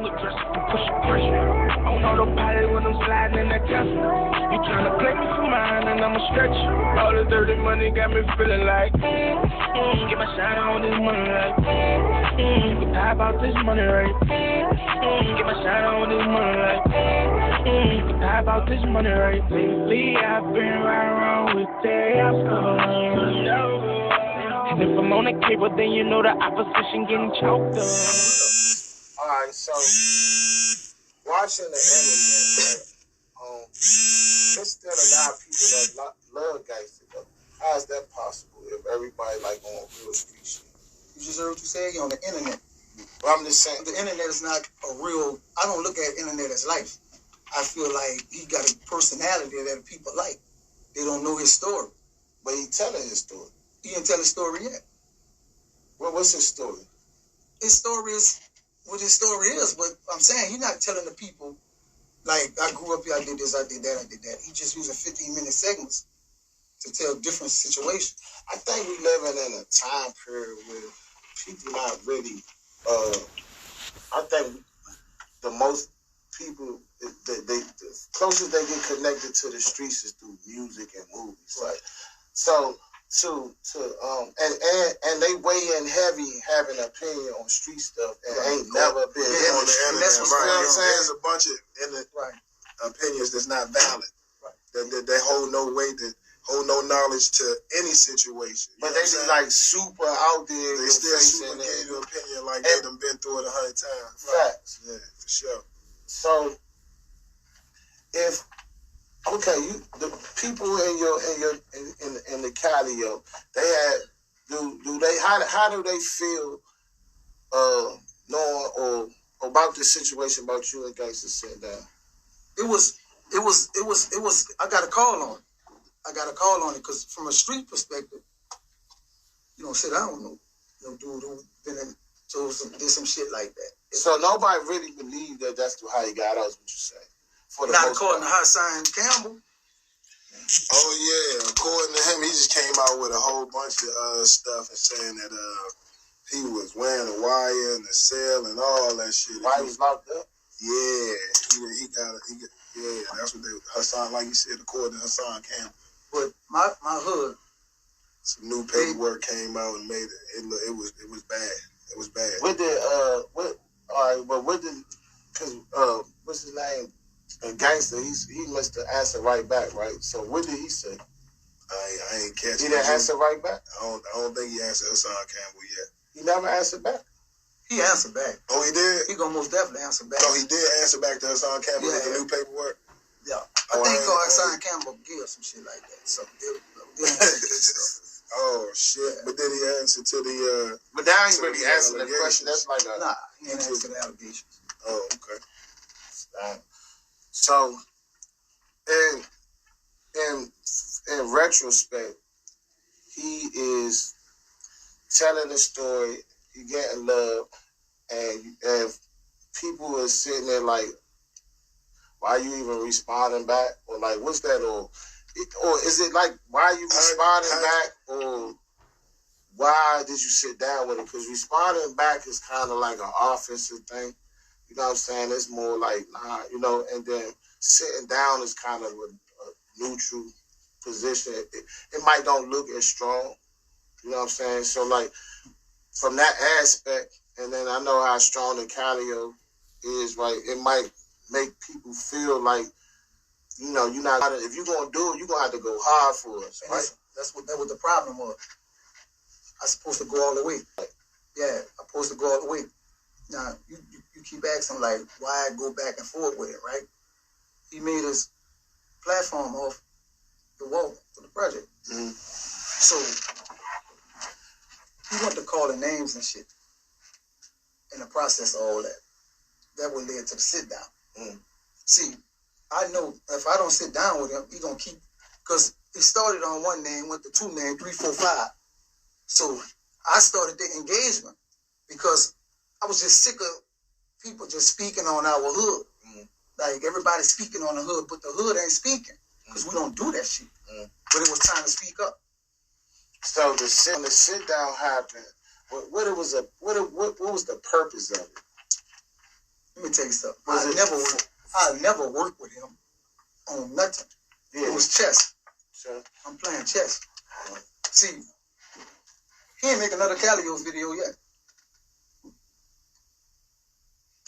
Look dressed up and push pressure. On autopilot when I'm sliding in that Tesla. You tryna play me for mine and I'ma stretch you. All the dirty money got me feeling like get my shine on this money right. You can die about this money right. Get my shine on this money right. You can die about this money right. Lately I've been right around with that. And if I'm on the cable, then you know the opposition getting choked up. Alright, so watching the internet, right? There's still a lot of people that love Gangsta though. How is that possible if everybody like on real street shit? You just heard what you said, you're on the internet. But I'm just saying the internet is not a real. I don't look at internet as life. I feel like he got a personality that people like. They don't know his story. But he telling his story. He didn't tell his story yet. Well, what's his story? His story is what his story is, but I'm saying he's not telling the people, like, I grew up here, I did this, I did that, I did that. He's just using 15-minute segments to tell different situations. I think we living in a time period where people not really, I think the most people, the closest they get connected to the streets is through music and movies. Right. Like, so, and they weigh in heavy having an opinion on street stuff and ain't never been on the internet. That's what I'm saying. There's a bunch of opinions that's not valid. Right. They hold no weight, that hold no knowledge to any situation. But they just like super out there. They still super gave you an opinion like they done been through it 100 times. Facts. Yeah, for sure. So if the people in the Calio, they had how do they feel knowing or about the situation about you and Gangsta sitting down? It was I got a call on it because from a street perspective, you don't sit down with no dude who been in did some shit like that. So nobody really believed that that's how he got out, is what you say. Not according to Hassan Campbell. Oh yeah, according to him, he just came out with a whole bunch of stuff and saying that he was wearing a wire in the cell and all that shit. Why he was locked up? Yeah, yeah, that's what Hassan, like you said, according to Hassan Campbell. But my hood, some new paperwork came out and made it was bad. It was bad. What did because what's his name? Gangsta, he must have answered right back, right? So what did he say? I ain't catching. He didn't answer right back? I don't think he answered Hassan Campbell yet. He never answered back? He answered back. Oh, he did? He gonna most definitely answer back. So he did answer back to Hassan Campbell with the new paperwork? Yeah. I think Hassan Campbell give some shit like that. So they'll oh shit! But then he answered to the. But now he really answered the question. That's like a. Nah, he ain't answered the allegations. Oh, okay. So, in retrospect, he is telling the story. He getting love, and people are sitting there like, why are you even responding back? Or like, what's that? Or is it like, why are you responding back? Or why did you sit down with it? Because responding back is kind of like an offensive thing. You know what I'm saying? It's more like, nah, you know, and then sitting down is kind of a neutral position. It might don't look as strong. You know what I'm saying? So, like, from that aspect, and then I know how strong the Calio is, right? It might make people feel like, you know, you're not, if you're going to do it, you're going to have to go hard for us, right? That was the problem was. I'm supposed to go all the way. Yeah, I'm supposed to go all the way. Now, you keep asking, like, why go back and forth with it, right? He made his platform off the wall for the project. Mm-hmm. So, he wanted to call the names and shit in the process of all that. That would lead to the sit down. Mm. See, I know if I don't sit down with him, he gonna keep, because he started on one name, went to two names, 3, 4, 5. So I started the engagement because I was just sick of people just speaking on our hood. Mm. Like everybody speaking on the hood, but the hood ain't speaking because we don't do that shit. Mm. But it was time to speak up. So when the sit down happened, what was the purpose of it? Let me tell you something. I never worked with him on nothing. Yeah. It was chess. Sure. I'm playing chess. See, he ain't make another Calio video yet.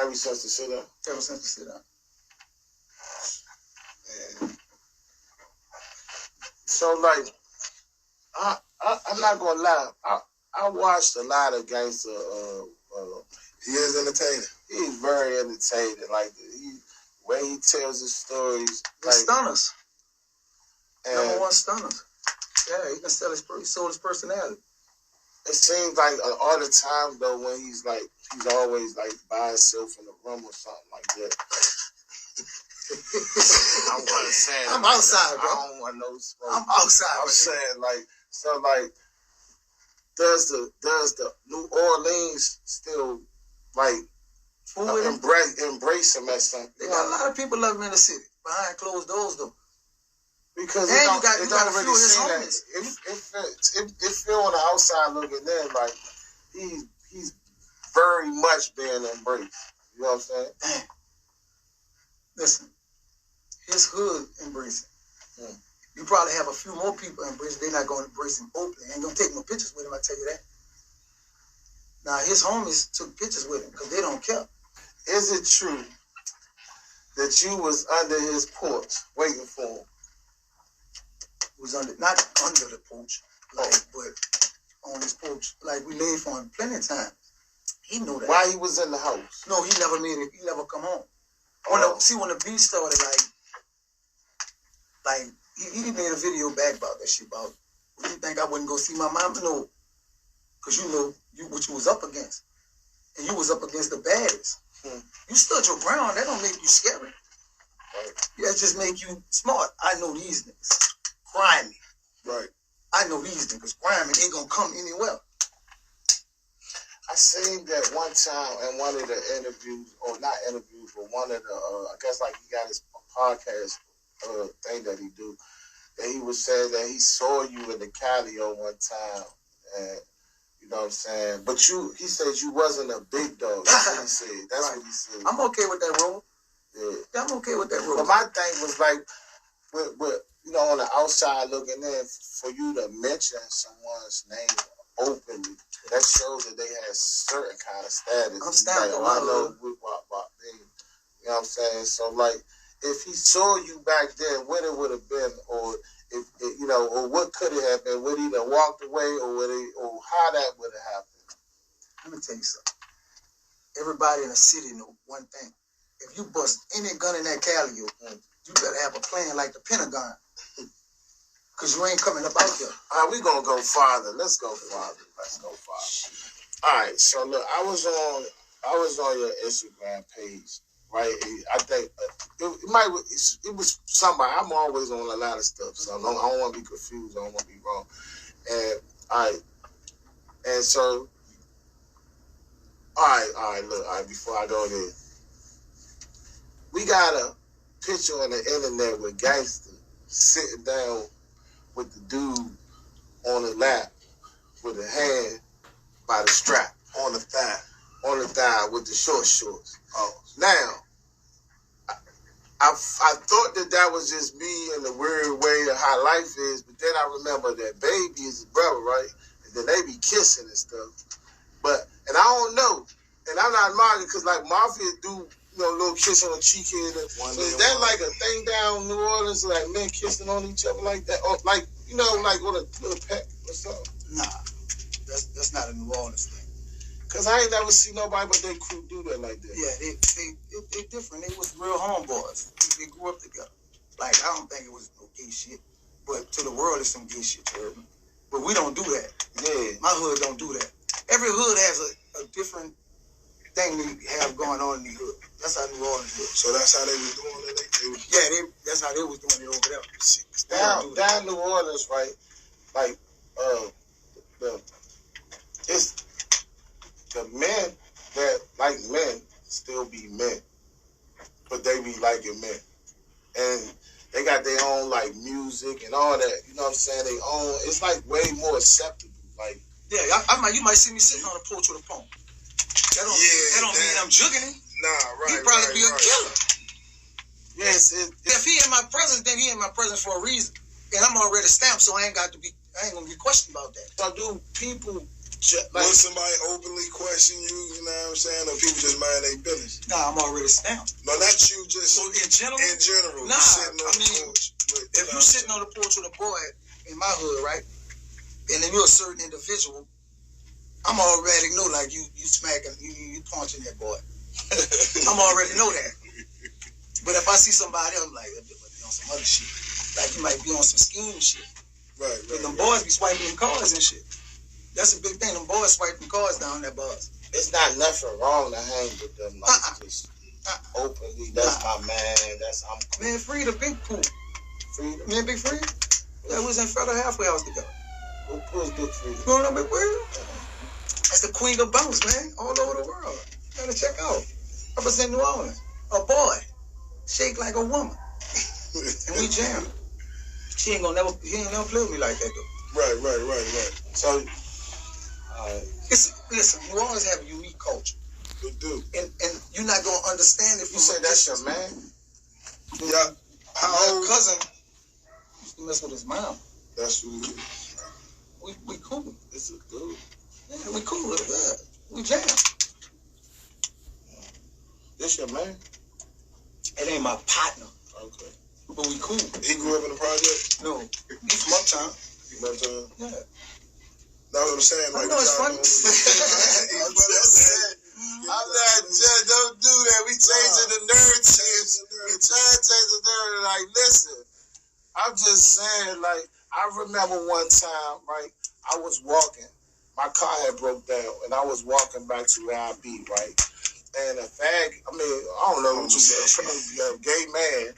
Ever since the sit down? Ever since the sit down. Yeah. So, like, I'm not gonna lie. I watched a lot of Gangsta. He is entertaining. He's very entertaining. Like the way he tells his stories. The stunners. Number one stunners. Yeah, he can sell he sold his personality. It seems like all the time though, when he's always like by himself in the room or something like that. I'm outside, bro. I don't want no smoke. I'm outside. I'm saying like so like. Does the New Orleans still like embrace him as something? They got a lot of people love him in the city behind closed doors though. Because and it you got a few really of his seem homies. It feel on the outside looking in like he's very much being embraced. You know what I'm saying? Damn. Listen, his hood embrace him. Hmm. You probably have a few more people embrace him. They're not going to embrace him openly. Ain't going to take no pictures with him, I tell you that. Now, his homies took pictures with him because they don't care. Is it true that you was under his porch waiting for him? Was not under the porch, but on his porch. Like, we laid for him plenty of times. He knew that. Why he was in the house? No, he never made it. He never come home. When the beef started, he made a video back about that shit. About, you think I wouldn't go see my mom? No. Because you know what you was up against. And you was up against the baddest. You stood your ground. That don't make you scary. Right. That just make you smart. I know these niggas. Grimy. Right. I know these niggas. Grimy ain't gonna come anywhere. I seen that one time in one of the interviews, or not interviews, but one of the, I guess like he got his podcast thing that he do, that he was saying that he saw you in the Calio one time, and you know what I'm saying. But he said you wasn't a big dog. That's what he said. That's right. What he said. I'm okay with that role. Yeah, I'm okay with that role. But my thing was like, with you know, on the outside looking in, for you to mention someone's name openly, that shows that they had certain kind of status. I'm standing like, I know you know what I'm saying? So like, if he saw you back then, what it would have been, or if you know, or what could it have been? Would he have walked away, or or how that would have happened? Let me tell you something. Everybody in the city know one thing. If you bust any gun in that Calio, you better have a plan like the Pentagon. Because you ain't coming up out there. All right, we going to go farther. Let's go farther. All right, so look, I was on your Instagram page, right? I think it was somebody. I'm always on a lot of stuff, so I don't want to be confused. I don't want to be wrong. And all right, and so all right, look, all right, before I go there, we got a picture on the internet with Gangsta sitting down with the dude on the lap with a hand by the strap on the thigh with the short shorts. Oh, now I thought that was just me in the weird way of how life is, but then I remember that Baby is his brother, right? And then they be kissing and stuff. And I don't know, and I'm not mocking because like Mafia do, you know, a little kiss on the cheek here. So is that like a thing down in New Orleans, like men kissing on each other like that, or like, you know, like on a little peck or something? Nah, that's not a New Orleans thing. Cause I ain't never seen nobody but their crew do that like that. Yeah, they different. They was real homeboys. They grew up together. Like, I don't think it was no gay shit, but to the world it's some gay shit to her. But we don't do that. Yeah, my hood don't do that. Every hood has a different thing we have going on in the hood. That's how New Orleans is. So that's how they was doing it? Yeah, that's how they was doing it over there. Down New Orleans, right? Like, it's the men that like men still be men, but they be liking men. And they got their own, like, music and all that, you know what I'm saying? They own, it's like way more acceptable, like. Yeah, you might see me sitting on the porch with a phone. That don't mean I'm jugging it. He'd probably be a killer. Yes, if he in my presence, then he in my presence for a reason. And I'm already stamped, so I ain't gonna be questioned about that. So do people will somebody openly question you, you know what I'm saying, or people just mind their business? Nah, I'm already stamped. No, not you, just so in general. Nah, if you sitting on the porch with a boy in my hood, right, and then you're a certain individual, I'm already know like you smacking, you punching that boy. I'm already know that. But if I see somebody, I'm like, that might be on some other shit. Like you might be on some scheme shit. Right. And them boys be swiping them cars and shit. That's a big thing. Them boys swiping cars down that bus. It's not nothing wrong to hang with them like just openly. That's my man. I'm cool. Man, Frida, big cool. Frida? Man, Big Frida? That was in Federal Halfway House together. Who's Big Frida? You don't know Big Frida? That's the queen of bounce, man. All over the world. You gotta check out. Represent New Orleans. A boy. Shake like a woman. And we jam. He ain't never play with me like that though. Right. So listen, New Orleans have a unique culture. They do. And you're not gonna understand it. You say that's your man? Yeah. My cousin used to mess with his mom. That's what it is. We cool. It's a dude. Yeah, we cool with it. We jam. This your man? It ain't my partner. Okay. But we cool. He grew up in the project? No. He's from uptown. Yeah. That's what I'm saying. I know it's funny. I'm not just don't do that. We changing the narrative. We trying to change the narrative. Like, listen, I'm just saying, like, I remember one time, right, I was walking. My car had broke down, and I was walking back to where I be, right? And a fag, I don't know, a gay man,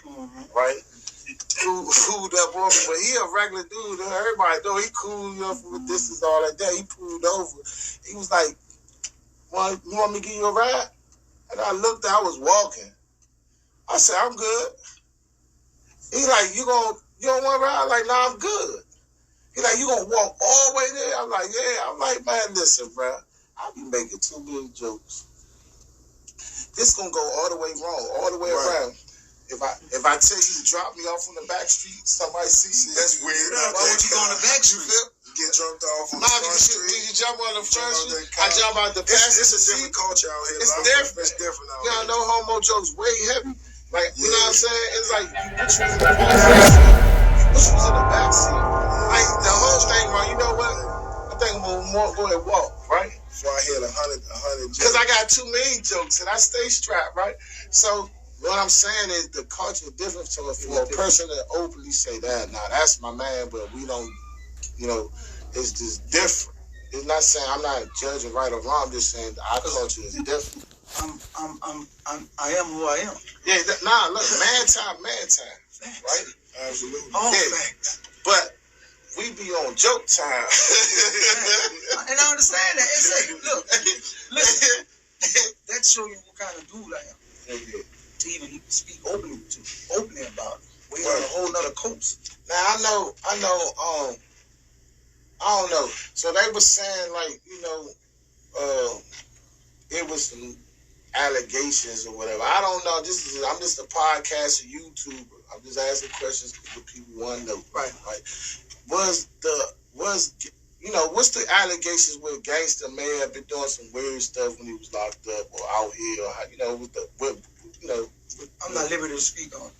right? Who up on me, but he a regular dude. Everybody know he cool enough with this is all like that. He pulled over. He was like, "You want me to give you a ride?" And I looked. I was walking. I said, "I'm good." He like, "You don't want to ride?" I'm like, "Nah, I'm good." He like, "You gonna walk all the way there?" I'm like, "Yeah." I'm like, "Man, listen, bro. I be making too many jokes. This gonna go all the way wrong, all the way around. If I tell you to drop me off on the back street, somebody sees it. That's weird. Why would you go on the back street? Get jumped off on the front street. You jump on the front street. I jump out the passenger seat. It's a different culture out here. It's different. It's different out here. No homo jokes, way heavy. Like, you know what I'm saying? It's like, you put you in the back seat. Like, the whole thing, man, you know what? I think we'll go and walk, right? Before I hit 100 jokes. Because I got too many jokes, and I stay strapped, right? So, what I'm saying is the culture is different. So for a person to openly say that, nah, that's my man, but we don't, it's just different. It's not saying I'm not judging right or wrong. I'm just saying our culture is different. I am who I am. Yeah, look, man time, right? Absolutely. All facts. But we be on joke time. And I understand that. It's like, look, that show you what kind of dude I am. Yeah. To even speak openly about it. We're on a whole nother coast. Now I know, I don't know. So they were saying like, it was some allegations or whatever. I don't know. I'm just a podcast, a YouTuber. I'm just asking questions because people want to know. Right. What's the allegations with Gangsta may have been doing some weird stuff when he was locked up or out here, or I'm not liberty to speak on it.